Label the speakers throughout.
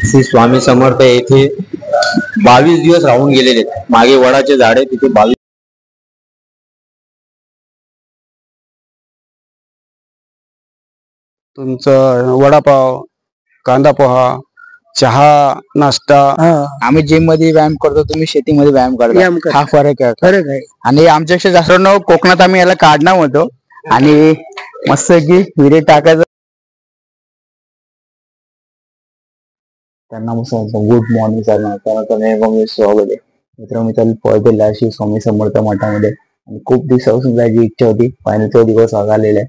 Speaker 1: श्री स्वामी समर्थ येथे 22 दिवस राहून गेलेले. मागे वडाचे झाड आहे तिथे 22.
Speaker 2: तुमचं वडापाव, कांदा पोहा, चहा, नाश्ता.
Speaker 3: आम्ही जिम मध्ये व्यायाम करतो, तुम्ही शेतीमध्ये व्यायाम करता. हा फरक आहे. आणि आमच्यापेक्षा जास्त कोकणात आम्ही याला काढणार होतो आणि मस्त की विहिरीत टाकायचं. त्यांना मस्त गुड मॉर्निंग स्वागत आहे मित्रांनो. मी चालू पळतेला श्री स्वामी समर्थ मठामध्ये आणि खूप दिवसापासून जायची इच्छा होती. फायनल तो दिवस आलेला आहे.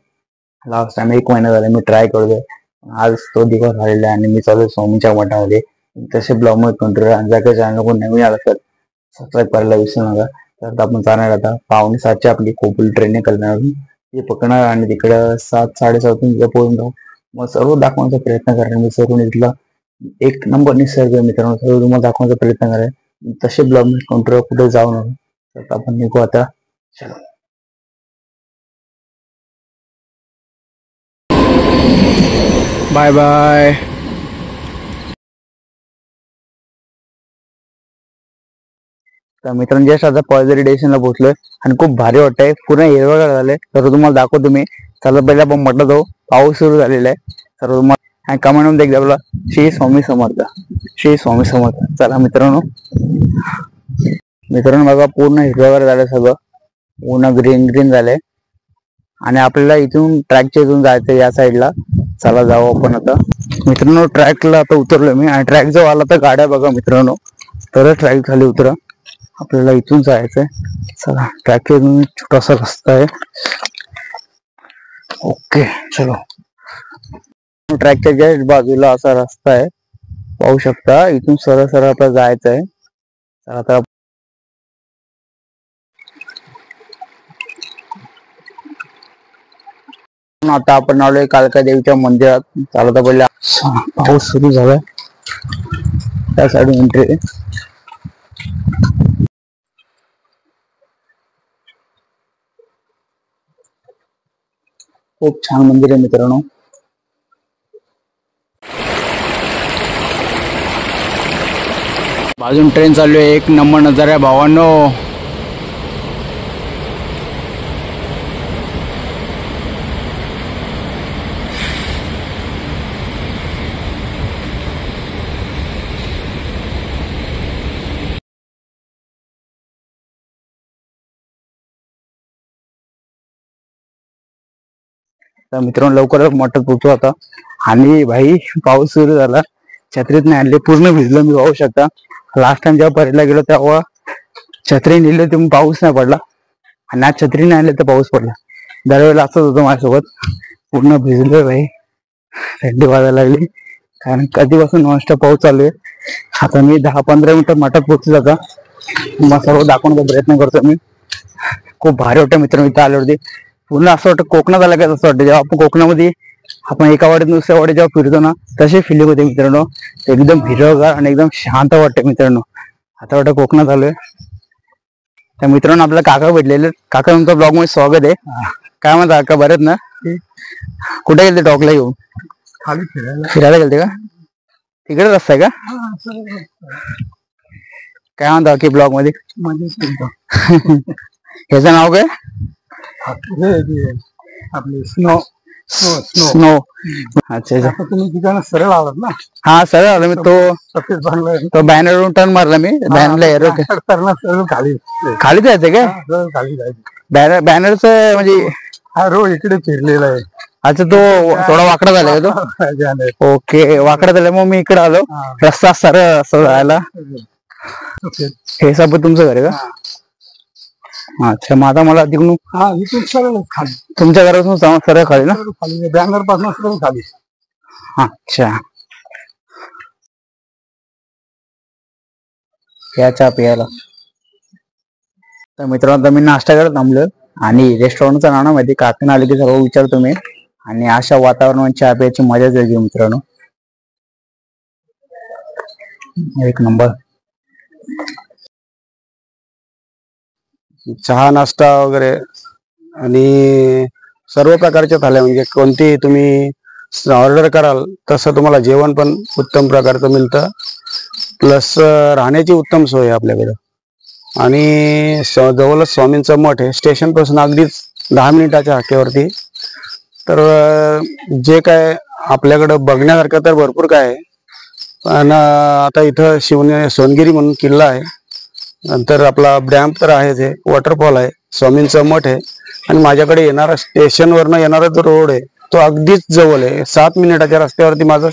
Speaker 3: लास्ट टाइम 1 महिना झाला मी ट्राय करतोय. आज तो दिवस आलेला आहे आणि मी चालू स्वामीच्या मठामध्ये. तसे ब्लॉग मध्ये कंट्रोल जर का चॅनल कोण नवीन आला तर सबस्क्राईब करायला विसरू नका. तर आपण जाणार आता 6:45 आपली कोपल ट्रेन करणार ते पकडणार आणि तिकडं 7-7:30 पोहोचून जाऊ. मग सर्व दाखवण्याचा प्रयत्न करणार. मी सर्व इथला 1 नंबर निसर्ग मित्रांनो सर्व तुम्हाला दाखवण्याचा प्रयत्न करायला. तसे ब्लॉग मध्ये कंट्रोल कुठे जाऊ नका. तर आपण निघू आता. चलो
Speaker 2: बाय बाय.
Speaker 3: तर मित्रांनो जस्ट आता पॉझिटिव्ह स्टेशनला पोहोचलोय आणि खूप भारी वाटतंय. पूर्ण हिरवगार झालंय. तर तुम्हाला दाखवतो मी. चला पहिला आपण म्हटलं जाऊ. पाऊस सुरू झालेला आहे. तर तुम्हाला आणि कमेंट मध्ये एकदा बोला श्री स्वामी समर्थ, श्री स्वामी समर्थ. चला मित्रांनो बघा पूर्ण हिरवगार झालंय सगळं. पूर्ण ग्रीन ग्रीन झालंय आणि आपल्याला इथून ट्रॅकच्या इथून जायचं या साईडला. चला जाऊ आपण आता. मित्रांनो ट्रॅकला आता उतरलोय मी आणि ट्रॅक जवळ आला तर गाड्या बघा मित्रांनो. तरच ट्रॅक खाली उतरा. आपल्याला इथून जायचंय. चला ट्रॅकच्या इथून छोटासा रस्ता आहे. ओके चलो. ट्रॅकच्या जस्ट बाजूला असा रस्ता आहे पाहू शकता. इथून सरळ सरळ आपल्याला जायचं आहे. आता आता आपण आलोय कालका देवीच्या मंदिरात. चालता पहिला पाऊस सुरू झालाय. त्या साईड एंट्री. खूप छान मंदिर आहे मित्रांनो.
Speaker 2: बाजून ट्रेन चालू आहे. 1 नंबर नजारा आहे भावांनो.
Speaker 3: तर मित्रांनो लवकरच मठात पोहोचू आता. आणि भाई पाऊस सुरू झाला. छत्रीत नाही आणले. पूर्ण भिजलो मी पाहू शकता. लास्ट टाइम जेव्हा परीला गेलो तेव्हा छत्री नेली होती पाऊस नाही पडला. आणि आज छत्री नाही आणले तर पाऊस पडला. दरवेळेला असंच होतं माझ्यासोबत. पूर्ण भिजलोय भाई. थंडी वाजायला लागली कारण कधीपासून नॉनस्टॉप पाऊस चालू आहे. आता मी 10-15 मिनिटं मठात पोहोचलो आता. मग सर्व दाखवण्याचा प्रयत्न करतो मी. खूप भारी वाटतं मित्रांनो इथं आल्यावरती. पूर्ण असं वाटतं कोकणात आलं काय असं वाटतं. जेव्हा आपण कोकणामध्ये आपण एका वाडीत दुसऱ्या वाडीत जेव्हा फिरतो ना तशी फिलिंग होते मित्रांनो. एकदम हिरवगार आणि एकदम शांत वाटते मित्रांनो. आता वाटतं कोकणात आलोय. त्या मित्रांनो आपल्याला काका भेटलेले. काका तुमचा ब्लॉग मध्ये स्वागत आहे. काय म्हणता काका बरेच ना? कुठे गेलते टॉकला घेऊन?
Speaker 2: खाली
Speaker 3: फिरायला गेलते का? तिकडे रस्ता आहे का? काय म्हणता की ब्लॉग मध्ये? ह्याचं नाव काय?
Speaker 2: आपले स्नो.
Speaker 3: स्नो. अच्छा अच्छा.
Speaker 2: तुम्ही तिकडनं सरळ आलात ना?
Speaker 3: हा सरळ आलो मी. तो बॅनरवरून टर्न मारला मी. बॅनरला एरो
Speaker 2: खाली
Speaker 3: खाली जायचं काय?
Speaker 2: खाली जायचं.
Speaker 3: बॅनरच म्हणजे
Speaker 2: हा रोड इकडे फिरलेला आहे.
Speaker 3: अच्छा तो थोडा वाकडा झालाय का तो? ओके वाकडा झाला मग मी इकडे आलो. रस्ता सरळ असं जायला. हे सब तुमचं घर आहे का? अच्छा मग आता मला तिकडून
Speaker 2: सरळ खाली
Speaker 3: तुमच्या घरापासून सरळ खाली ना?
Speaker 2: खाली बॅनर पासून सरळ खाली.
Speaker 3: अच्छा या चहा प्यायला. तर मित्रांनो मी नाश्ता करत थांबलो आणि रेस्टॉरंटचं नाव ना माहिती. काकण आले की सर्व विचारतो मी. आणि अशा वातावरणात चहा प्यायची मजाच वेगळी मित्रांनो. 1 नंबर.
Speaker 2: चहा नाश्ता वगैरे आणि सर्व प्रकारच्या थाल्या म्हणजे कोणती तुम्ही ऑर्डर कराल तसं तुम्हाला जेवण पण उत्तम प्रकारचं मिळतं, प्लस राहण्याची उत्तम सोय आहे आपल्याकडं. आणि जवळच स्वामींचं मठ आहे, स्टेशन पासून अगदीच 10 मिनिटाच्या हाकेवरती. तर जे काय आपल्याकडं बघण्यासारखं तर भरपूर काय आहे, पण आता इथं सोनगिरी म्हणून किल्ला आहे, नंतर आपला डॅम तर आहेच आहे, वॉटरफॉल आहे, स्वामींचं मठ आहे, आणि माझ्याकडे येणारा स्टेशनवरनं येणारा जो रोड आहे तो अगदीच जवळ आहे. 7 मिनिटाच्या रस्त्यावरती माझं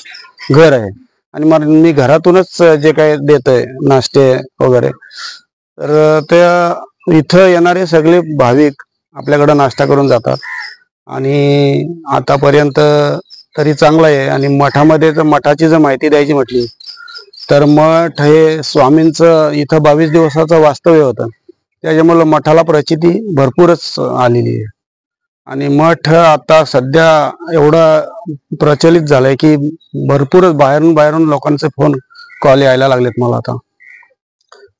Speaker 2: घर आहे. आणि मग मी घरातूनच जे काय देतोय नाश्ते वगैरे, तर त्या इथं येणारे सगळे भाविक आपल्याकडं नाश्ता करून जातात. आणि आतापर्यंत तरी चांगलं आहे. आणि मठामध्ये तर मठाची जर माहिती द्यायची म्हटली तर मठ हे स्वामींचं इथं 22 दिवसाचं वास्तव्य होतं, त्याच्यामुळे मठाला प्रचिती भरपूरच आलेली आहे. आणि मठ आता सध्या एवढा प्रचलित झालाय की भरपूरच बाहेरून लोकांचे फोन कॉल यायला लागलेत मला आता,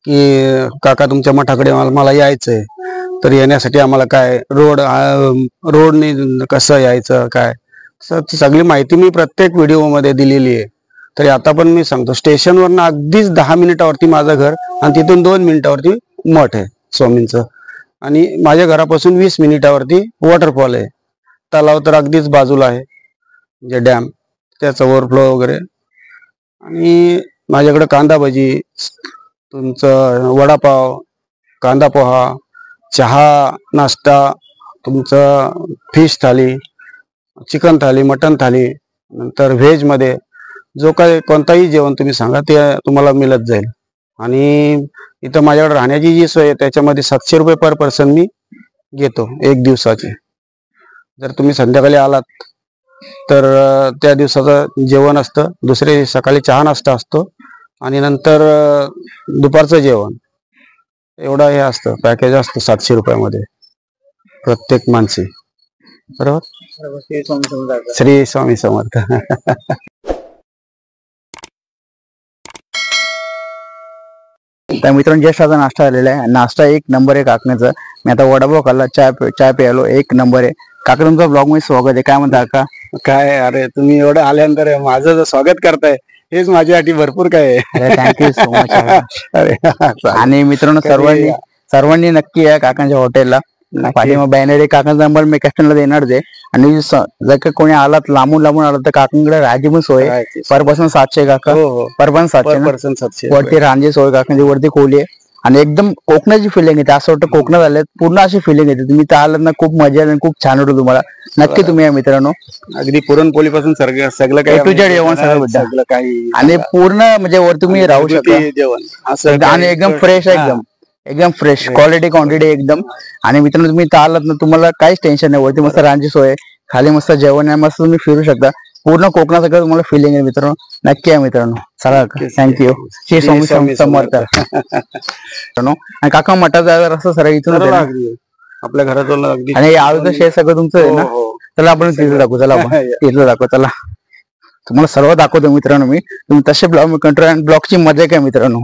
Speaker 2: की काका तुमच्या मठाकडे मला यायचंय, तर येण्यासाठी आम्हाला काय रोडने कसं यायचं काय, सगळी माहिती मी प्रत्येक व्हिडिओमध्ये दिलेली आहे. तरी आता पण मी सांगतो, स्टेशनवरनं अगदीच 10 मिनिटावरती माझं घर, आणि तिथून 2 मिनिटावरती मठ आहे स्वामींचं. आणि माझ्या घरापासून 20 मिनिटावरती वॉटरफॉल आहे. तलाव तर अगदीच बाजूला आहे, म्हणजे डॅम, त्याचा ओव्हरफ्लो वगैरे. आणि माझ्याकडे कांदा भजी, तुमचं वडापाव, कांदा पोहा, चहा, नाश्ता, तुमचं फिश थाली, चिकन थाली, मटन थाली, नंतर व्हेजमध्ये जो काही कोणताही जेवण तुम्ही सांगा ते तुम्हाला मिळत जाईल. आणि इथं माझ्याकडे राहण्याची जी सोय आहे त्याच्यामध्ये 700 रुपये पर पर्सन मी घेतो 1 दिवसाची. जर तुम्ही संध्याकाळी आलात तर त्या दिवसाचं जेवण असतं, दुसरे सकाळी चहा नाश्ता असतो, आणि नंतर दुपारचं जेवण, एवढं हे असतं, पॅकेज असतं 700 रुपयामध्ये प्रत्येक माणसी. बरोबर. श्री स्वामी समर्थ.
Speaker 3: तर मित्रांनो, जस्ट आता नाश्ता आलेला आहे. नाश्ता 1 नंबर आहे काकण्याचा. मी आता वडापाव खाल्ला, चाय प्यायलो, 1 नंबर आहे. काका तुमचं ब्लॉग मध्ये स्वागत आहे. काय म्हणता काका?
Speaker 2: काय अरे, तुम्ही एवढं आल्यानंतर माझं जर स्वागत करताय हेच माझ्यासाठी भरपूर काय आहे.
Speaker 3: Thank you so much. आणि मित्रांनो, सर्वांनी नक्की या काकांच्या हॉटेलला. पाठीमा बॅनर आहे, काकांचा नंबर मी कस्टमरला देणार आहे. आणि जर का कोणी आलात लांबून आलात तर काकांकडे राहायची पण सोय आहे. पर पर्सन 700 काका, पर पर्सन 700 वरती राहायची सोय काकांची, वरती खोली आहे. आणि एकदम कोकणाची फिलिंग येते, असं वाटतं कोकणात आले पूर्ण अशी फिलिंग येते. तुम्ही तर आलात ना, खूप मजा आली, खूप छान वाटतं तुम्हाला. नक्की तुम्ही या मित्रांनो.
Speaker 2: अगदी पुरणपोळी पासून सगळं
Speaker 3: काही टू जेवण सगळं काही, आणि पूर्ण म्हणजे वर तुम्ही राहू शकता
Speaker 2: जेवण असं,
Speaker 3: आणि एकदम फ्रेश आहे, एकदम फ्रेश क्वालिटी क्वांटिटी एकदम. आणि मित्रांनो, तुम्ही तर आलात ना, तुम्हाला काहीच टेन्शन नाही. वरती मस्त राहण्याची सोय, खाली मस्त जेवण आहे, मस्त तुम्ही फिरू शकता. पूर्ण कोकणासारखं तुम्हाला फिलिंग आहे मित्रांनो. नक्की आहे मित्रांनो. चला, थँक्यू. श्री स्वामी समर्थ. आणि काका मठाचा रस्ता सर इथून
Speaker 2: आपल्या घराजवळ अगदी.
Speaker 3: आणि आळूचं शेत सगळं तुमचं आहे ना. चला आपण तिथं दाखवू, चला आपण तिथलं दाखवू. चला, तुम्हाला सर्व दाखवतो मित्रांनो मी. तुम्ही तसे ब्लॉग कंट्रोल आणि ब्लॉगची मजा काय मित्रांनो.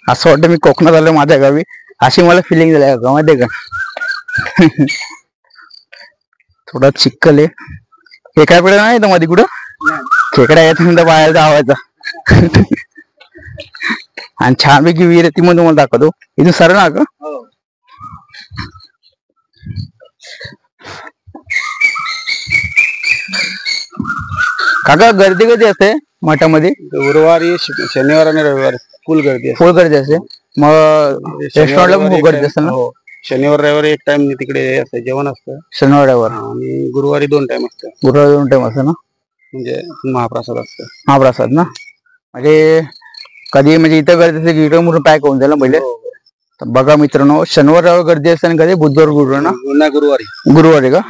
Speaker 3: असं वाटतं मी कोकणात आलो माझ्या गावी, अशी मला फिलिंग झाली का माहितीये का. थोडा चिखल आहे. हे काय पडलं नाही तर मध्ये कुठं खेकडा येत म्हणता बाहेरचा आवायचा. आणि छानपैकी विहीर ती मग तुम्हाला दाखवतो. इथून सर ना का काका, गर्दी कधी असते मठामध्ये?
Speaker 2: गुरुवारी, शनिवार आणि रविवार फुल गर्दी
Speaker 3: असते. मग रेस्टॉरंटला पण खूप गर्दी असते ना.
Speaker 2: शनिवार रविवारी 1 टाइम तिकडे असतं, जेवण असतं
Speaker 3: शनिवार रविवार.
Speaker 2: आणि गुरुवारी 2 टाइम असतं.
Speaker 3: गुरुवारी 2 टाइम असतं ना,
Speaker 2: म्हणजे महाप्रसाद असतं.
Speaker 3: महाप्रसाद ना. म्हणजे कधी म्हणजे इथं गर्दी असते की इकडे पॅक होऊन जाईल ना पहिले. तर बघा मित्रांनो, शनिवार रविवार गर्दी असते आणि कधी बुधवार गुरुवार ना. गुरुवारी का?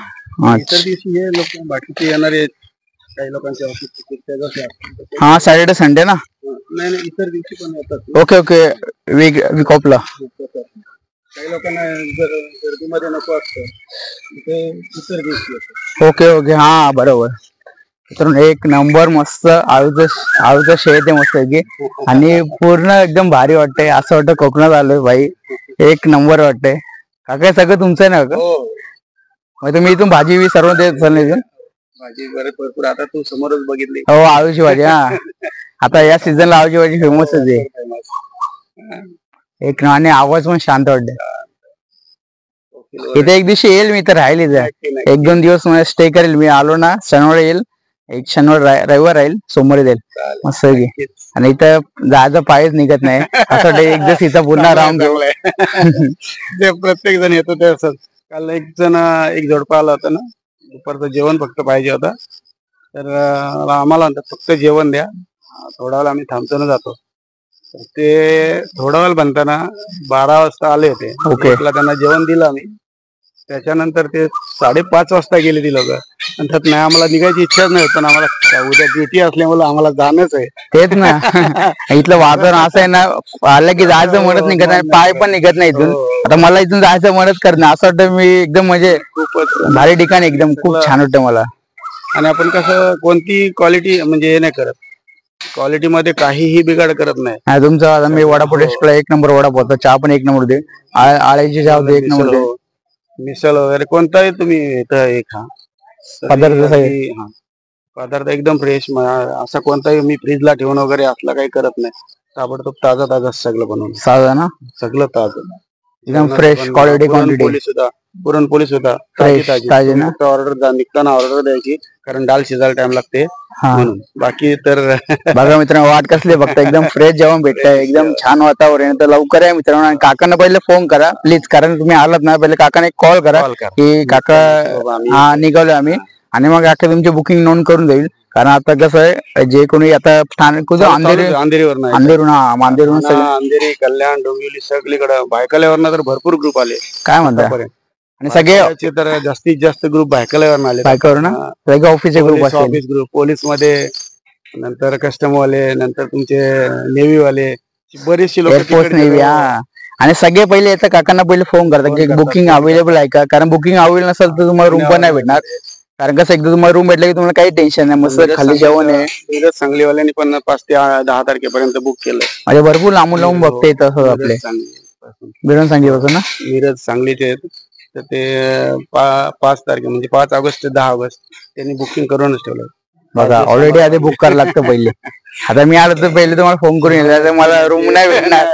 Speaker 2: इतर दिवशी हे लोक बाकीचे येणारे काही लोकांचे ऑफिस.
Speaker 3: हा, सॅटर्डे संडे ना.
Speaker 2: नाही, इतर दिवशी पण येतात.
Speaker 3: ओके वीक ऑफला.
Speaker 2: काही लोकांना जर गर्दीमध्ये नको असतं ते इतर दिवशी.
Speaker 3: ओके हा, बरोबर. मित्रांनो, 1 नंबर मस्त आळूचं शेत आहे मस्त की. आणि पूर्ण एकदम भारी वाटतंय, असं वाटतं कोकणात आलोय भाई. 1 नंबर वाटतंय. काका सगळं तुमचं आहे ना का? मग तुम्ही इथून भाजी सर्व देत.
Speaker 2: भाजी बरेच भरपूर. आता तू समोरच बघितली.
Speaker 3: हो आळूची भाजी. हा आता या सीझनला आळूची भाजी फेमसच आहे. एक ना, आणि आवाज पण शांत वाटते. इथे एक दिवशी येईल मी तर, राहील इथे 1-2 दिवस स्टे करेल. मी आलो ना शनिवारी येईल, एक शनिवार रविवार राहील, सोमवारी जाईल मस्त. आणि इथं जायचं पायच निघत नाही असं वाटतं एक दिवस इथं पुन्हा राहून घेऊ.
Speaker 2: ते प्रत्येक जण येतो ते असंच. काल एक जण एक जोडपा आला होता ना, दुपारचं जेवण फक्त पाहिजे होता. तर आम्हाला म्हणतात फक्त जेवण द्या, थोडा वेळ आम्ही थांबतो ना जातो. तर ते थोडा वेळ बनताना 12 वाजता आले होते. एकला त्यांना जेवण दिलं आम्ही. त्याच्यानंतर ते 5:30 वाजता गेले ती लोक. म्हणतात नाही आम्हाला निघायची इच्छाच नाही होत, पण आम्हाला उद्या ड्युटी असल्यामुळे आम्हाला जाणंच आहे.
Speaker 3: तेच ना. इथलं वातावरण असं आहे ना, आलं की जायचं म्हणत निघत नाही, पाय पण निघत नाही इथून. आता मला इथून जायचं म्हणत करणं असं वाटतं मी एकदम म्हणजे
Speaker 2: खूपच
Speaker 3: भारी ठिकाण, एकदम खूप छान वाटतं मला.
Speaker 2: आणि आपण कसं कोणती क्वालिटी म्हणजे हे नाही करत, क्वालिटी मध्ये काहीही बिघाड करत नाही.
Speaker 3: तुमचा आता मी वडापाव टेस्टला 1 नंबर वडापाव होता, चहा पण 1 नंबर होते, आळ्याची चहा होती 1 नंबर होते.
Speaker 2: मिसळ वगैरे कोणताही तुम्ही इथं एक पदार्थ एकदम फ्रेश. असा कोणताही मी फ्रीजला ठेवून वगैरे असला काही करत नाही. ताबडतोब ताजा ताजा सगळं बनवून,
Speaker 3: साधा ना,
Speaker 2: सगळं ताजं
Speaker 3: एकदम फ्रेश क्वालिटी क्वांटिटी.
Speaker 2: पुरणपोळी सुद्धा
Speaker 3: फ्रेश ताजी ना.
Speaker 2: ऑर्डर निघताना ऑर्डर द्यायची, कारण डाळ शिजायला टाइम लागते म्हणून. बाकी तर
Speaker 3: बघा मित्रांनो, वाट कसली फक्त एकदम फ्रेश जेवण भेटतंय, एकदम छान वातावरण. तर लवकर या मित्रांनो, आणि काकांना पहिले फोन करा प्लीज, कारण तुम्ही आलात ना पहिले काकांना एक कॉल करा की काका हा निघालो आम्ही, आणि मग काका तुमची बुकिंग नोंद करून देईल. कारण आता कसं आहे, जे कोणी आता स्थानिक
Speaker 2: अंधेरीवरून
Speaker 3: अंधेरी
Speaker 2: कल्याण डोंबिवली सगळीकडे भायखळ्यावरनं तर भरपूर ग्रुप आले.
Speaker 3: काय म्हणता, आणि सगळे
Speaker 2: तर जास्तीत जास्त ग्रुप भायखळ्यावरून आले.
Speaker 3: बायकावर ना, सगळे ऑफिसचे ग्रुप असेल.
Speaker 2: ऑफिस ग्रुप, पोलीस मध्ये, नंतर कस्टम वाले, नंतर तुमचे नेव्ही वाले, बरेचसे लोक
Speaker 3: एअरफोर्स नेव्ही. हा, आणि सगळे पहिले येतात काकांना पहिले फोन करतात की बुकिंग अवेलेबल आहे का, कारण बुकिंग अवेलेबल नसेल तर तुम्हाला रूम पण नाही भेटणार. कारण कसं एकदा तुम्हाला रूम भेटला की तुम्हाला काही टेन्शन नाही, मस्त खाली जेवण आहे.
Speaker 2: मिरज सांगलीवाल्यांनी पण 5 ते 10 तारखेपर्यंत बुक केलं.
Speaker 3: म्हणजे भरपूर लांबून लांबून बघते येत असं आपले. मिरज सांगलीपासून ना,
Speaker 2: मिरज सांगलीचे आहेत. तर ते 5 तारखे म्हणजे 5 ऑगस्ट ते 10 ऑगस्ट त्यांनी बुकिंग करूनच ठेवलं.
Speaker 3: बघा ऑलरेडी आधी बुक करायला लागतं पहिले. आता मी आलो तर पहिले तुम्हाला फोन करून येईल, मला रूम नाही भेटणार.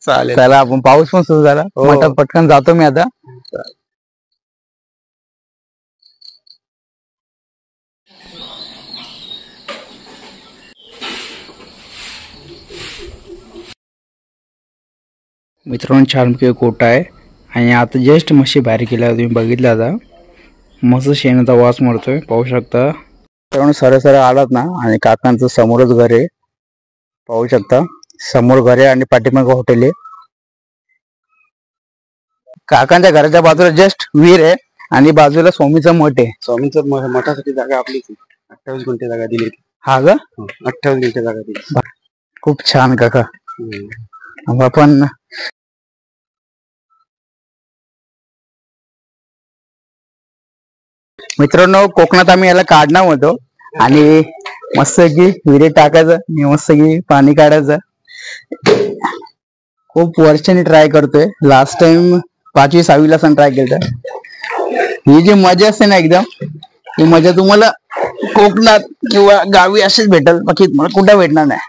Speaker 2: चालेल,
Speaker 3: चला आपण, पाऊस पण सुरू झाला, मटात पटकन जातो मी आता. मित्रांनो छानपैकी कोटा आहे, आणि आता जस्ट म्हशी बाहेर केल्या तुम्ही बघितलं. आता मस्त शेणाचा वास मारतोय, पाहू शकता. मित्रांनो सरळ आलात ना, आणि काकांचं समोरच घर आहे, पाहू शकता. समोर घर आहे आणि पाठीमागे हॉटेल आहे. काकांच्या घराच्या बाजूला जस्ट विहीर आहे, आणि बाजूला स्वामीचं मठ आहे.
Speaker 2: स्वामींचं मठासाठी जागा आपलीच 28 गुंठे जागा दिली.
Speaker 3: हा ग,
Speaker 2: 28 गुंठे जागा दिली.
Speaker 3: खूप छान काका. आपण मित्रांनो कोकणात आम्ही याला काढणार होतो, आणि मस्त की विहिरीत टाकायचं आणि मस्त की पाणी काढायचं. खूप वर्षांनी ट्राय करतोय, लास्ट टाइम 5वी 6वी ला ट्राय केलं. ही जी मजा असते ना एकदम, ही मजा तुम्हाला कोकणात किंवा गावी अशीच भेटेल, बाकी तुम्हाला कुठे भेटणार नाही.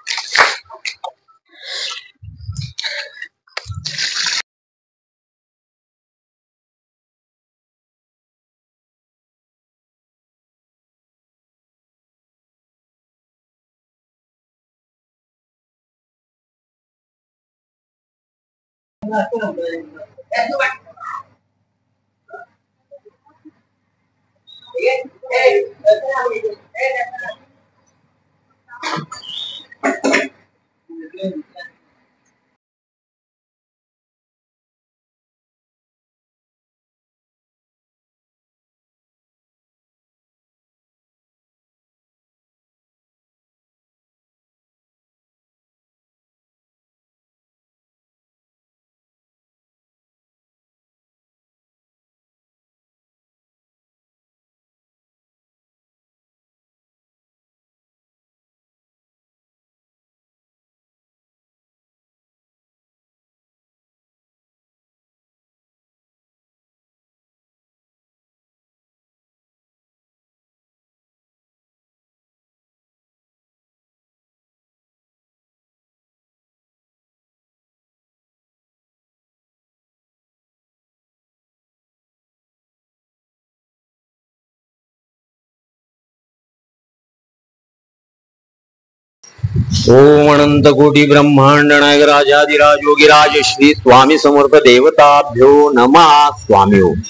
Speaker 1: ओम अनंत कोटी ब्रह्मांड नायक राजाधिराज योगीराज श्री स्वामी समर्थ देवताभ्यो नमः. स्वामी ओम.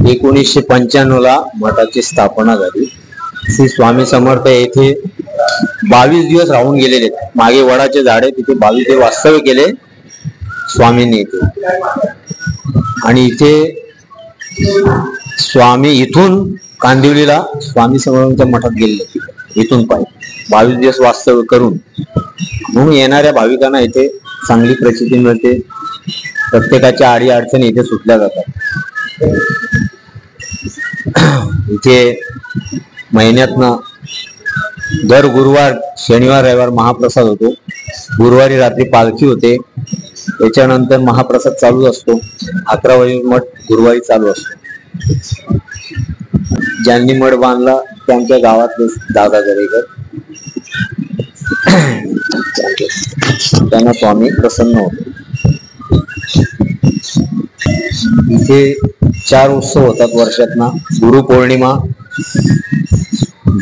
Speaker 1: 1995 ला मठाची स्थापना झाली. श्री स्वामी समर्थ येथे 22 दिवस राहून गेलेले. मागे वडाचे झाड आहे तिथे 22 दिवस वास्तव्य केले स्वामींनी इथे. आणि इथे स्वामी इथून कांदिवलीला स्वामी समर्थांच्या मठात गेले. इथून पाय 22 दिवस वास्तव्य करून म्हणून येणाऱ्या भाविकांना इथे चांगली प्रचिती मिळते. प्रत्येकाच्या आडी अडचणी इथे सुटल्या जातात. इथे महिन्यातनं दर गुरुवार शनिवार रविवार महाप्रसाद होतो. गुरुवारी रात्री पालखी होते. त्याच्यानंतर महाप्रसाद चालू असतो. 11 वाजे मठ गुरुवारी चालू असतो. ज्यांनी मठ बांधला त्यांच्या गावातले दादा दरेकर त्यांना स्वामी प्रसन्न होते. इथे 4 उत्सव होतात वर्षातना.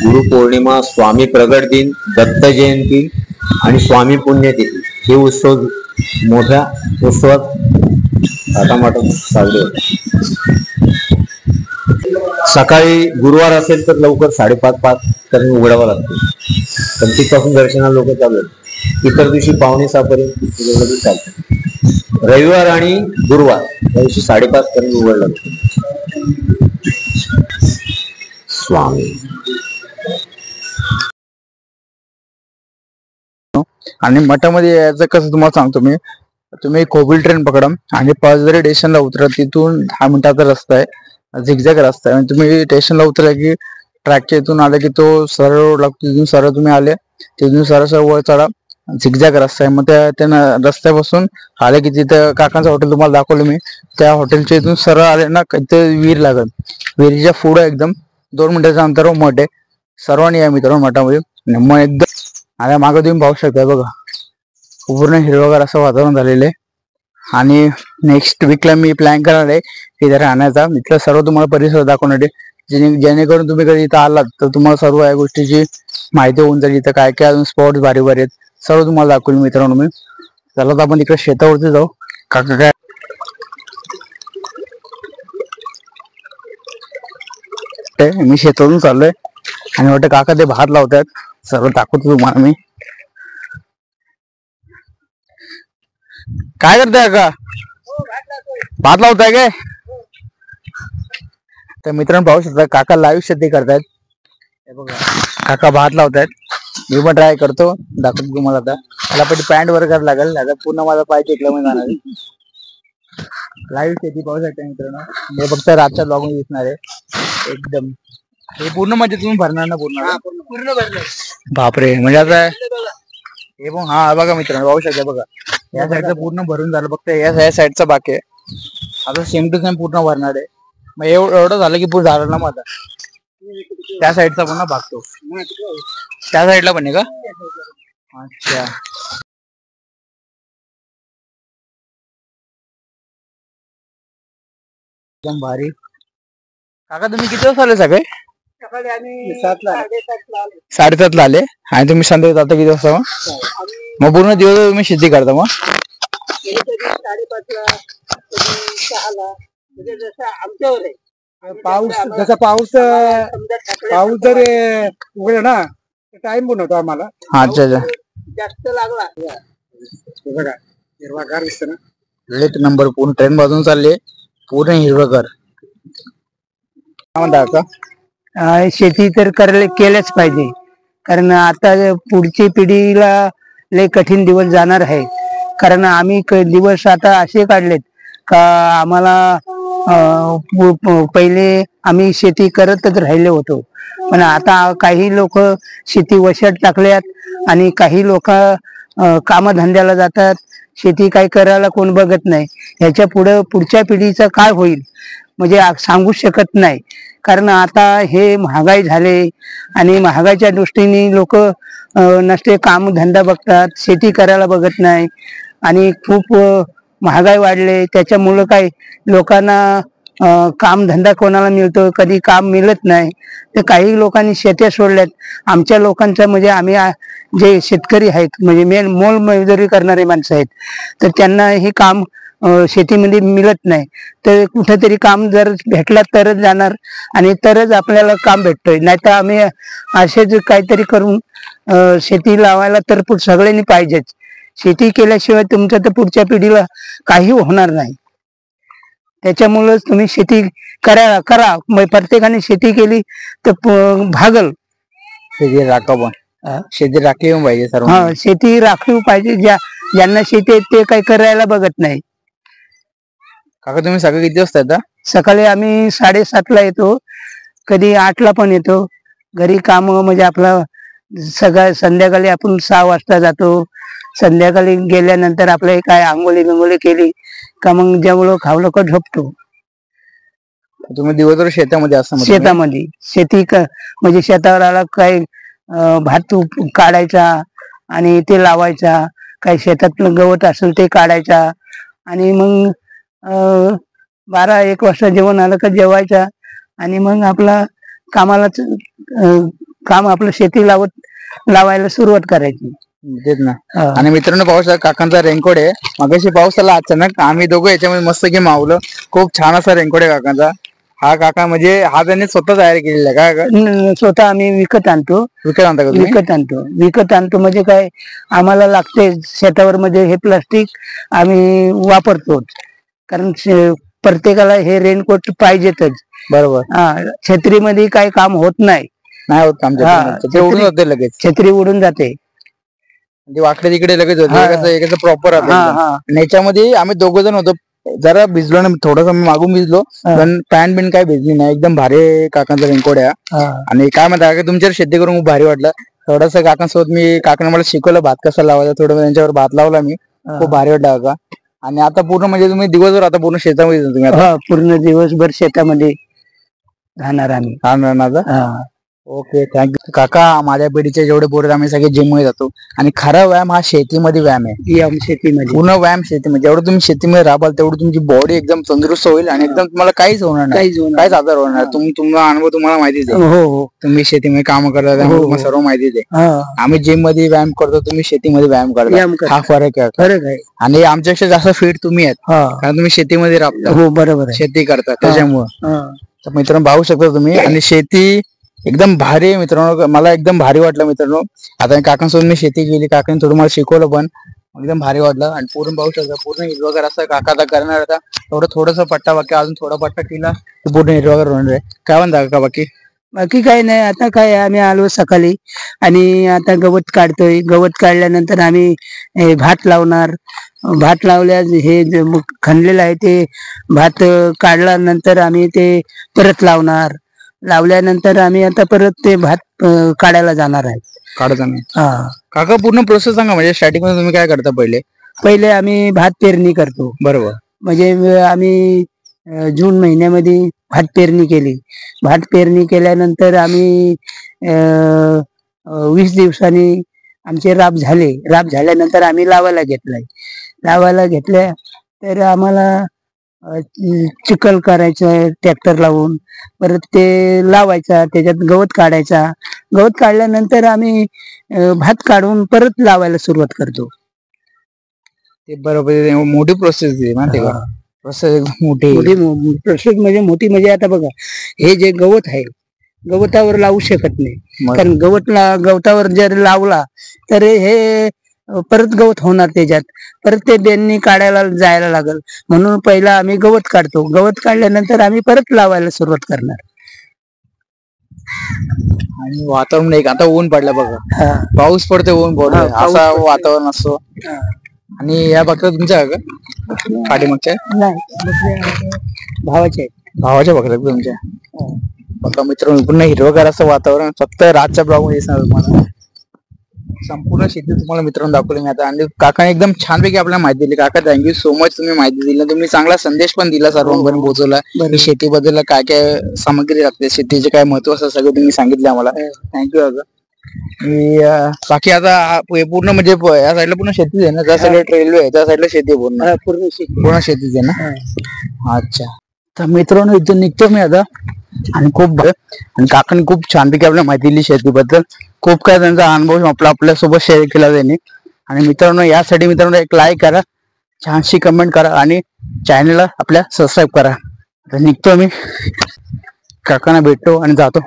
Speaker 1: गुरुपौर्णिमा, स्वामी प्रगट दिन, दत्त जयंती आणि स्वामी पुण्यतिथी हे उत्सव मोठ्या उत्सवात थाटामाटात साजरे होतात. सकाळी गुरुवार असेल तर लवकर 5:30 पर्यंत उघडावं लागतं. पण तिथपासून दर्शनाला लोक चालू आहेत. इतर दिवशी 5:45 पर्यंत चालतं. रविवार आणि गुरुवार त्या दिवशी 5:30 पर्यंत उघडलं लागतं. स्वामी.
Speaker 3: आणि मठामध्ये यायचं कसं तुम्हाला सांगतो मी. तुम्ही कोबिल ट्रेन पकडा आणि पाचदरी स्टेशनला उतरा. तिथून 10 मिनिटाचा रस्ता आहे. झिगझॅग रस्ता आहे. आणि तुम्ही स्टेशनला उतरला की ट्रॅकच्या इथून आले की तो सरळ रोड लागतो. तिथून सरळ तुम्ही आले तिथून सरळ वर चढा. झिगझॅग रस्ता आहे. मग त्या रस्त्यापासून आले की तिथं काकांचं हॉटेल तुम्हाला दाखवलं मी. त्या हॉटेलच्या इथून सरळ आले ना तिथे विहीर लागत. विहिरीच्या पुढे एकदम 2 मिनिटाच्या अंतरावर मठ आहे. सर्वांनी या मित्रांनो मठामध्ये. मग एकदम आणि मागे तुम्ही पाहू शकता बघा पूर्ण हिरवगार असं वातावरण झालेलं आहे. आणि नेक्स्ट वीकला मी प्लॅन करणार आहे तिथे राहण्याचा. इथलं सर्व तुम्हाला परिसर दाखवणार आहे. जेणेकरून तुम्ही कधी इथं आलात तर तुम्हाला सर्व या गोष्टीची माहिती होऊन जाईल. इथं काय काय अजून स्पॉट्स भारी भारी आहेत सर्व तुम्हाला दाखवेल मित्रांनो मी. चला तर आपण तिकडे शेतावरती जाऊ. काका काय मी शेतावरून चाललोय आणि वाटतं काका ते भात लावतात. सर्व दाखवतो तुम्हाला मी. काय करताय का? भात लावताय काय? तर मित्रांनो पाहू शकता काका लाईव्ह शेती करतायत. हे बघा काका भात लावतायत. मी पण ट्राय करतो दाखवतो तुम्हाला. आता मला पण पॅन्ट वर करायला लागेल. आता पूर्ण माझा पाय टेकला मी जाणार. लाईव्ह शेती पाहू शकता मित्रांनो. हे फक्त रातच्या ब्लॉग मध्ये दिसणार आहे एकदम. हे पूर्ण म्हणजे तुम्ही भरणार ना पूर्ण भरणार. बापरे म्हणजे आता हे पण हा बघा मित्रांनो पाहू शकता बघा या साईडचं पूर्ण भरून झालं. फक्त या साईडचा बाकी आहे. आता सेम टू सेम पूर्ण भरणार आहे. मग एवढं झालं की पूर्ण झालं ना. मग आता त्या साईडचा पण ना भागतो. त्या साईडला पण आहे का? अच्छा एकदम भारी. काका तुम्ही किती वाजता आले सकाळी? 7:30ला आले. आणि तुम्ही संध्याकाळी जाता किती वाजता? मग पूर्ण दिवस तुम्ही शेती करता? मग
Speaker 4: 5:30 म्हणजे जसं आमच्यावर आहे. पाऊस जसा पाऊस जर उघडला ना टाइम पण होतो आम्हाला.
Speaker 3: अच्छा अच्छा
Speaker 4: जास्त लागला बघा हिरवागार दिसत ना.
Speaker 3: एक नंबर पूर्ण ट्रेन बाजून चालले पूर्ण हिरवगार.
Speaker 4: शेती तर केलंच पाहिजे. कारण आता पुढची पिढीला लय कठीण दिवस जाणार आहे. कारण आम्ही दिवस आता असे काढलेत का आम्हाला पहिले आम्ही शेती करतच राहिले होतो. पण आता काही लोक शेती वशात टाकल्यात आणि काही लोक कामधंद्याला जातात. शेती काय करायला कोण बघत नाही. ह्याच्या पुढच्या पिढीचं काय होईल म्हणजे सांगू शकत नाही. कारण आता हे महागाई झाले आणि महागाईच्या दृष्टीने लोक नसते कामधंदा बघतात. शेती करायला बघत नाही. आणि खूप महागाई वाढले त्याच्यामुळं काय लोकांना कामधंदा कोणाला मिळतो कधी काम मिळत नाही. तर काही लोकांनी शेत्या सोडल्यात. आमच्या लोकांचं म्हणजे आम्ही जे शेतकरी आहेत म्हणजे मेन मोलमजुरी करणारे माणसं आहेत तर त्यांना हे काम शेतीमध्ये मिळत नाही. तर कुठेतरी काम जर भेटला तरच जाणार आणि तरच आपल्याला काम भेटतोय. नाही तर आम्ही असेच काहीतरी करून शेती लावायला तर सगळ्यांनी पाहिजेच. शेती केल्याशिवाय तुमच्या तर पुढच्या पिढीला काही होणार नाही. त्याच्यामुळेच तुम्ही शेती करा. प्रत्येकाने शेती केली तर भागल.
Speaker 3: शेती राखाव शेती राखली पाहिजे सर्व.
Speaker 4: शेती राखली पाहिजे. ज्यांना शेती आहे ते काही करायला बघत नाही.
Speaker 3: काका तुम्ही सकाळी किती वाजता येता?
Speaker 4: सकाळी आम्ही 7:30ला येतो, कधी 8ला पण येतो. घरी काम म्हणजे आपला संध्याकाळी आपण 6 वाजता जातो. संध्याकाळी गेल्यानंतर आपले काय आंघोळी बिंगोळी केली का मग जेवढं खावलं का झोपतो.
Speaker 3: तुम्ही दिवसभर शेतामध्ये असता?
Speaker 4: शेतामध्ये शेती म्हणजे शेतावर आला काय भात काढायचा आणि ते लावायचा. काही शेतातलं गवत असेल ते काढायचा आणि मग 12-1 वाजता जेवण आलं का जेवायचा आणि मग आपला काम आपलं शेती लावायला सुरुवात करायची.
Speaker 3: तेच ना. आणि मित्रांनो पाऊस काकांचा रेनकोट आहे. मगाशी पाऊस आला अचानक, आम्ही दोघं याच्यामध्ये मस्त की मावलं. खूप छान असा रेनकोट आहे काकांचा. हा काका म्हणजे हा त्यांनी स्वतः तयार केलेला का?
Speaker 4: स्वतः आम्ही विकत आणतो. विकत आणतो म्हणजे काय आम्हाला लागते शेतावर म्हणजे हे प्लास्टिक आम्ही वापरतो. कारण प्रत्येकाला हे रेनकोट पाहिजेतच.
Speaker 3: बरोबर.
Speaker 4: छत्रीमध्ये काही काम होत नाही
Speaker 3: होत उडून जाते लगेच.
Speaker 4: छत्री उडून जाते.
Speaker 3: वाकडे तिकडे लगेच होते. प्रॉपर याच्यामध्ये आम्ही दोघं जण होतो. जरा भिजलो ना, थोडस मागून भिजलो पण पॅन्ट बिन काय भिजली नाही. एकदम भारी काकांचा रेनकोट आहे. आणि काय म्हणता का तुमच्यावर शेती करून खूप भारी वाटलं. थोडस काकांसोबत काकाने मला शिकवलं भात कसा लावायचा. थोडं त्यांच्यावर भात लावला मी. खूप भारी वाटलं काका. आणि आता पूर्ण म्हणजे तुम्ही दिवसभर आता पूर्ण शेतामध्ये तुम्ही आता?
Speaker 4: पूर्ण दिवसभर शेतामध्ये राहणार आम्ही.
Speaker 3: ओके, थँक्यू काका. माझ्या पिढीचे जेवढे पोरं आम्ही सगळे जिम मध्ये जातो आणि खरा व्यायाम हा शेतीमध्ये व्यायाम आहे.
Speaker 4: शेतीमध्ये
Speaker 3: पूर्ण व्यायाम शेतीमध्ये. जेवढं तुम्ही शेतीमध्ये राबाल तेवढं तुमची बॉडी एकदम तंदुरुस्त होईल आणि एकदम तुम्हाला काहीच होणार नाही. काहीच आजार होणार. तुम्हाला अनुभव तुम्हाला माहितीच आहे.
Speaker 4: हो.
Speaker 3: तुम्ही शेतीमध्ये काम करता त्यामुळे तुम्हाला सर्व माहितीच आहे. आम्ही जिम मध्ये व्यायाम करतो, तुम्ही शेतीमध्ये व्यायाम करता. हा फरक आहे. आणि आमच्यापेक्षा जास्त फिट तुम्ही आहेत कारण तुम्ही शेतीमध्ये राबता.
Speaker 4: हो बरोबर.
Speaker 3: शेती करता त्याच्यामुळं. तर मित्रांनो पाहू शकता तुम्ही. आणि शेती एकदम भारी आहे मित्रांनो. मला एकदम भारी वाटलं मित्रांनो. आता काकांसोबत मी शेती केली. काकांनी थोडं मला शिकवलं पण एकदम भारी वाटलं. आणि पूर्ण पाहू शकता पूर्ण हिरवागार असं काका करणार होता. एवढं थोडस पट्टा बाकी अजून थोडा पट्टा केला तर पूर्ण हिरवागार होणार आहे. काय म्हणता काका
Speaker 4: बाकी काही नाही. आता काय आम्ही आलो सकाळी आणि आता गवत काढतोय. गवत काढल्यानंतर आम्ही भात लावणार. भात लावल्या हे खणलेलं आहे ते भात काढल्यानंतर आम्ही ते परत लावणार. लावल्यानंतर आम्ही आता परत ते भात काढायला जाणार आहे.
Speaker 3: काका पूर्ण प्रोसेस सांगा. म्हणजे स्टार्टिंग मध्ये तुम्ही काय करता?
Speaker 4: पहिले आम्ही भात पेरणी करतो.
Speaker 3: बरोबर.
Speaker 4: म्हणजे आम्ही जून महिन्यामध्ये भात पेरणी केली. भात पेरणी केल्यानंतर आम्ही 20 दिवसांनी आमचे राब झाले. राब झाल्यानंतर आम्ही लावायला घेतल्या तर आम्हाला चिखल करायचं ट्रॅक्टर लावून. परत ते लावायचा. त्याच्यात गवत काढायचा. गवत काढल्यानंतर आम्ही भात काढून परत लावायला सुरुवात करतो.
Speaker 3: ते बरोबर. मोठी प्रोसेस आहे माहिती का? प्रोसेस मोठी
Speaker 4: प्रोसेस म्हणजे मोठी म्हणजे आता बघा हे जे गवत आहे गवतावर लावू शकत नाही. कारण गवतावर जर लावला तर हे परत गवत होणार. त्याच्यात परत ते बेंनी काढायला जायला लागल. म्हणून पहिला आम्ही गवत काढतो. गवत काढल्यानंतर आम्ही परत लावायला सुरुवात करणार.
Speaker 3: आणि वातावरण एक आता ऊन पडलं बघा. पाऊस पडतो ऊन पडतो असं वातावरण असतो. आणि या बघता तुमच्या पाठीमागच्या भावाच्या बघता तुमच्या बघा मित्रांनो पूर्ण हिरवगार असं वातावरण. फक्त रातच्या ब्लॉग मध्ये दिसणार तुम्हाला. संपूर्ण शेती तुम्हाला मित्रांनो दाखवली मी आता. आणि काकाने एकदम छानपैकी आपल्याला माहिती दिली. काका थँक्यू सो मच. तुम्ही माहिती दिली. तुम्ही चांगला संदेश पण दिला सर्वांपर्यंत पोहोचवला. शेतीबद्दल काय काय सामग्री लागते, शेतीचे काय महत्व असं सगळं तुम्ही सांगितलं आम्हाला. थँक्यू काका. बाकी आता पूर्ण म्हणजे या साईडला पूर्ण शेतीच आहे ना? त्या साईडला रेल्वे आहे, त्या साईडला शेती आहे पूर्ण शेतीच आहे ना? अच्छा. तर मित्रांनो इथून निघतो मी आता. आणि खूप आणि काकांनी खूप छानपैकी आपल्याला माहिती दिली शेतीबद्दल. खूप काय त्यांचा अनुभव आपल्यासोबत शेअर केला त्यांनी. आणि मित्रांनो, यासाठी मित्रांनो एक लाईक करा, छानशी कमेंट करा आणि चॅनलला आपल्या सबस्क्राईब करा. आता निघतो मी, काकांना भेटतो आणि जातो.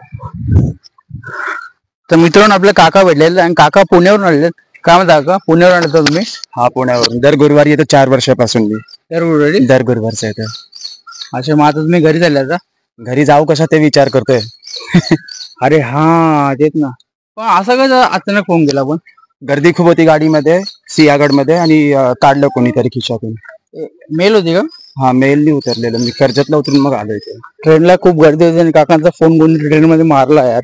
Speaker 3: तर मित्रांनो, आपले काका भेटलेले आणि काका पुण्यावरून आलेले. काय म्हणता काका, पुण्यावरून आले तर तुम्ही?
Speaker 2: हा, पुण्यावरून दर गुरुवारी येतो 4 वर्षापासून मी. दर गुरुवारचा येतो.
Speaker 3: अच्छा, मग आता तुम्ही घरी चालले आता?
Speaker 2: घरी जाऊ कशा ते विचार करतोय.
Speaker 3: अरे हा, तेच ना. पण असं काय अचानक फोन केला? पण
Speaker 2: गर्दी खूप होती गाडीमध्ये, सिंहगड मध्ये, आणि काढलं कोणीतरी खिशातून.
Speaker 3: मेल होती का?
Speaker 2: हा, मेलनी उतरलेलं मी, कर्जतला उतरून मग आलो इथे.
Speaker 3: ट्रेनला खूप गर्दी होती आणि काकांचा फोन कोणी ट्रेन मध्ये मारला यार.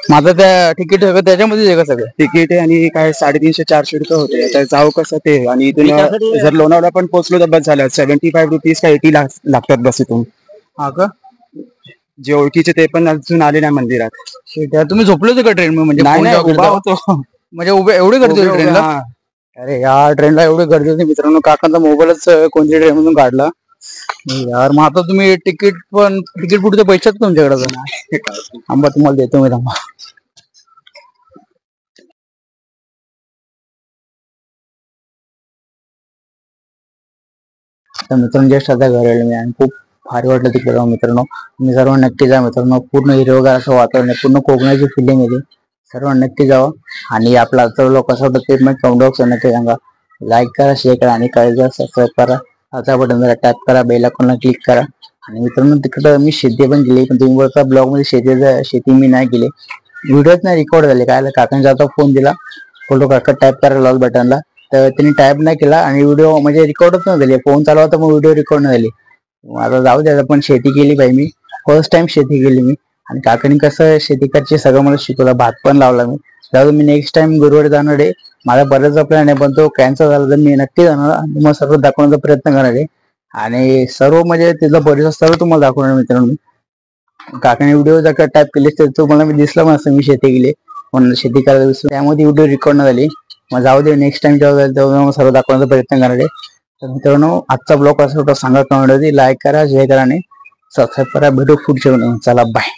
Speaker 3: माझं त्या तिकीट त्याच्यामध्येच आहे का सगळं?
Speaker 2: तिकीट आहे आणि काय 350-400 रुपये होते. आता जाऊ कसं ते, आणि इथून जर लोणावळा पण पोहोचलो तर बस झालं. 75 रुपीज का 80 लागतात बस इथून.
Speaker 3: हा का?
Speaker 2: जे ओळखीचे ते पण अजून आले नाही मंदिरात.
Speaker 3: तुम्ही झोपले होते का ट्रेन मध्ये?
Speaker 2: नाही, उभा होतो.
Speaker 3: म्हणजे उभे एवढी गर्दी होती ट्रेनला? अरे यार, ट्रेनला एवढी गर्दी होती मित्रांनो. काकांचा मोबाईलच कोणत्या ट्रेन मधून काढला यार. मग आता तुम्ही तिकीट पुढचे पैसे तुमच्याकडे? आंबा तुम्हाला देतो मी, थांबा. तर मित्रांनो, जस्ट आता घरी आलो मी आणि खूप भारी वाटलं तिकडे जाऊन मित्रांनो. मी सर्व नक्की जा मित्रांनो. पूर्ण हिरवगार असं वातावरण आहे, पूर्ण कोकणाची फिलिंग येते. सर्व नक्की जावं. आणि आपला आजचा कसं होतं ते पण कमेंट बॉक्स नक्की सांगा. लाईक करा, शेअर करा आणि काळजी सबस्क्राईब करा. आता बटन जरा टॅप करा, बेल आयकॉनला क्लिक करा. आणि मित्रांनो, तिकडं मी शेती पण केली, पण तुम्ही बघा ब्लॉग मध्ये शेती मी नाही केली. व्हिडिओच नाही रेकॉर्ड झाले. काय काकांचा आता फोन दिला, फोटो काका टॅप करा लाल बटनला, तर त्यांनी टाईप नाही केला आणि व्हिडिओ म्हणजे रेकॉर्डच नाही झाली. फोन चालू होता मग व्हिडिओ रेकॉर्ड नाही झाली. आता जाऊ द्या, पण शेती केली पाहिजे. मी फर्स्ट टाइम शेती केली मी. आणि काकांनी कसं शेती करायची सगळं मला शिकवलं. भात पण लावला मी. जाऊ मी नेक्स्ट टाइम गुरुवारी जाणार आहे. माझा बऱ्याचचा प्लॅन आहे, पण तो कॅन्सल झाला तर मी नक्की जाणार आणि मग सर्व दाखवण्याचा प्रयत्न करणार आहे. आणि सर्व म्हणजे तिथला परिसर सर्व तुम्हाला दाखवणार मित्रांनो. काकाने व्हिडिओ जर टाईप केले तर तुम्हाला मी दिसला पण असं मी शेती केली, पण शेती करायला दिसलं, त्यामध्ये व्हिडिओ रेकॉर्ड नाही झाली. मग जाऊ दे, नेक्स्ट टाइम जेव्हा जाईल तेव्हा मग सर्व दाखवण्याचा प्रयत्न करणार आहे. तर मित्रांनो, आजचा ब्लॉग असा होता. सांगा कमेंट मध्ये, लाईक करा, शेअर करा आणि सबस्क्राईब करा. भेटू पुढच्या व्हिडिओ. चला, बाय.